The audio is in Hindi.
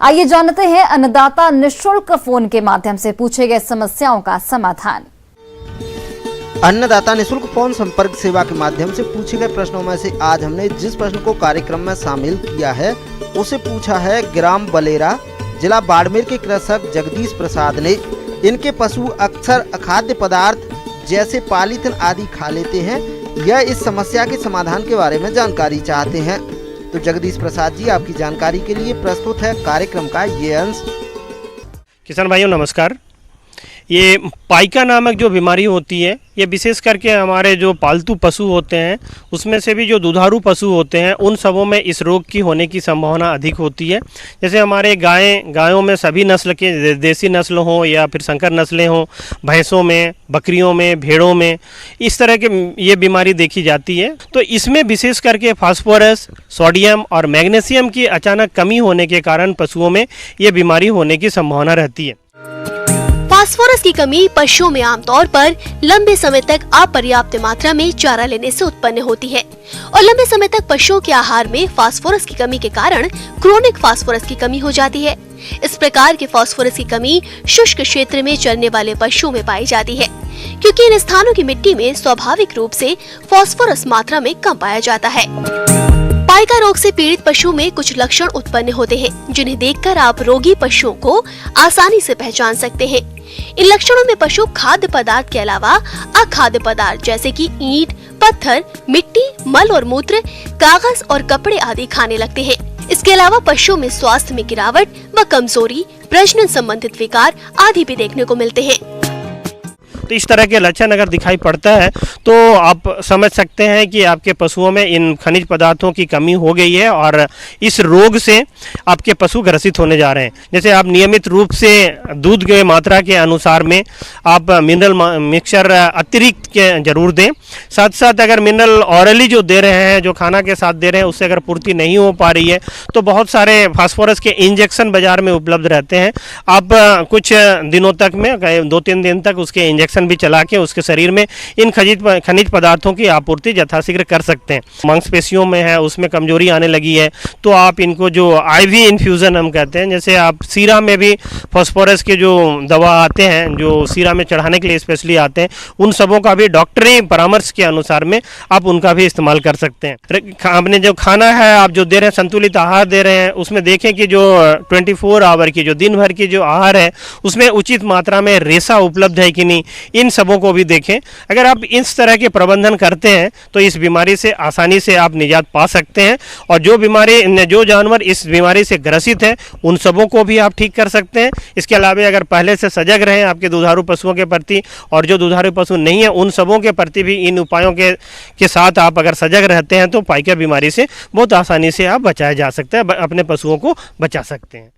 आइए जानते हैं अन्नदाता निःशुल्क फोन के माध्यम से पूछे गए समस्याओं का समाधान। अन्नदाता निःशुल्क फोन संपर्क सेवा के माध्यम से पूछे गए प्रश्नों में से आज हमने जिस प्रश्न को कार्यक्रम में शामिल किया है उसे पूछा है ग्राम बलेरा, जिला बाड़मेर के कृषक जगदीश प्रसाद ने। इनके पशु अक्सर अखाद्य पदार्थ जैसे पॉलीथिन आदि खा लेते हैं। यह इस समस्या के समाधान के बारे में जानकारी चाहते हैं। तो जगदीश प्रसाद जी, आपकी जानकारी के लिए प्रस्तुत है कार्यक्रम का ये अंश। किसान भाइयों नमस्कार। ये पाइका नामक जो बीमारी होती है, ये विशेष करके हमारे जो पालतू पशु होते हैं उसमें से भी जो दुधारू पशु होते हैं उन सबों में इस रोग की होने की संभावना अधिक होती है। जैसे हमारे गायों में सभी नस्ल के देसी नस्ल हो या फिर संकर नस्लें हों, भैंसों में, बकरियों में, भेड़ों में इस तरह के ये बीमारी देखी जाती है। तो इसमें विशेष करके फास्फोरस, सोडियम और मैग्नीशियम की अचानक कमी होने के कारण पशुओं में ये बीमारी होने की संभावना रहती है। फास्फोरस की कमी पशुओं में आमतौर पर लंबे समय तक अपर्याप्त मात्रा में चारा लेने से उत्पन्न होती है और लंबे समय तक पशुओं के आहार में फास्फोरस की कमी के कारण क्रोनिक फास्फोरस की कमी हो जाती है। इस प्रकार के फास्फोरस की कमी शुष्क क्षेत्र में चरने वाले पशुओं में पाई जाती है, क्योंकि इन स्थानों की मिट्टी में स्वाभाविक रूप से फास्फोरस मात्रा में कम पाया जाता है। पाइका रोग से पीड़ित पशु में कुछ लक्षण उत्पन्न होते हैं, जिन्हें देखकर आप रोगी पशुओं को आसानी से पहचान सकते हैं। इन लक्षणों में पशु खाद्य पदार्थ के अलावा अखाद्य पदार्थ जैसे कि ईंट, पत्थर, मिट्टी, मल और मूत्र, कागज और कपड़े आदि खाने लगते हैं। इसके अलावा पशुओं में स्वास्थ्य में गिरावट व कमजोरी, प्रजनन संबंधित विकार आदि भी देखने को मिलते हैं। तो इस तरह के लक्षण अगर दिखाई पड़ता है तो आप समझ सकते हैं कि आपके पशुओं में इन खनिज पदार्थों की कमी हो गई है और इस रोग से आपके पशु ग्रसित होने जा रहे हैं। जैसे आप नियमित रूप से दूध की मात्रा के अनुसार में आप मिनरल मिक्सचर अतिरिक्त के जरूर दें। साथ साथ अगर मिनरल ऑरली जो दे रहे हैं, जो खाना के साथ दे रहे हैं, उससे अगर पूर्ति नहीं हो पा रही है तो बहुत सारे फास्फोरस के इंजेक्शन बाजार में उपलब्ध रहते हैं। आप कुछ दिनों तक में 2-3 दिन तक उसके इंजेक्शन भी चला के उसके शरीर में इन खनिज पदार्थों की आपूर्ति यथाशीघ्र कर सकते हैं। मांसपेशियों में है उसमें कमजोरी आने लगी है तो आप इनको जो आईवी इन्फ्यूजन हम कहते हैं, जैसे आप सीरा में भी फास्फोरस के जो दवा आते हैं जो सीरा में चढ़ाने के लिए स्पेशली आते हैं, उन सबों का भी डॉक्टरी परामर्श के अनुसार में आप उनका भी इस्तेमाल कर सकते हैं। आपने जो खाना है आप जो दे रहे हैं, संतुलित आहार दे रहे हैं, उसमें देखें कि जो 24 आवर की जो दिन भर की जो आहार है उसमें उचित मात्रा में रेशा उपलब्ध है कि नहीं, इन सबों को भी देखें। अगर आप इस तरह के प्रबंधन करते हैं तो इस बीमारी से आसानी से आप निजात पा सकते हैं और जो जानवर इस बीमारी से ग्रसित है उन सबों को भी आप ठीक कर सकते हैं। इसके अलावा अगर पहले से सजग रहें आपके दुधारू पशुओं के प्रति और जो दुधारू पशु नहीं है उन सबों के प्रति भी इन उपायों के साथ आप अगर सजग रहते हैं तो पाइका बीमारी से बहुत आसानी से आप बचाया जा सकता है, अपने पशुओं को बचा सकते हैं।